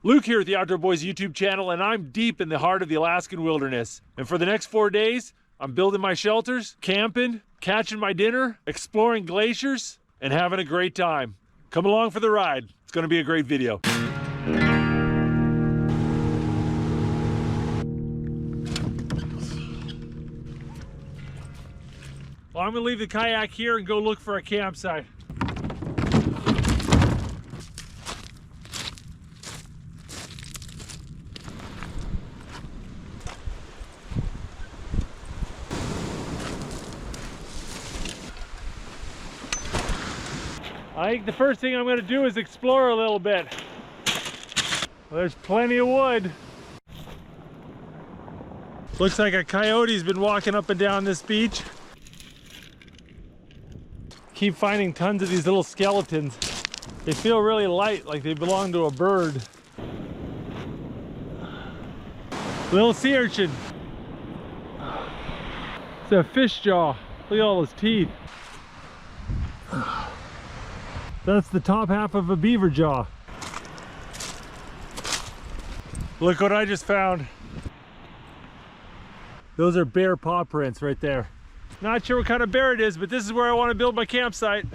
Luke here at the Outdoor Boys YouTube channel, and I'm deep in the heart of the Alaskan wilderness. And for the next 4 days, I'm building my shelters, camping, catching my dinner, exploring glaciers, and having a great time. Come along for the ride. It's gonna be a great video. Well, I'm gonna leave the kayak here and go look for a campsite. I think the first thing I'm going to do is explore a little bit. Well, there's plenty of wood. Looks like a coyote's been walking up and down this beach. Keep finding tons of these little skeletons. They feel really light, like they belong to a bird. Little sea urchin. It's a fish jaw. Look at all those teeth. That's the top half of a beaver jaw. Look what I just found. Those are bear paw prints right there. Not sure what kind of bear it is, but this is where I want to build my campsite.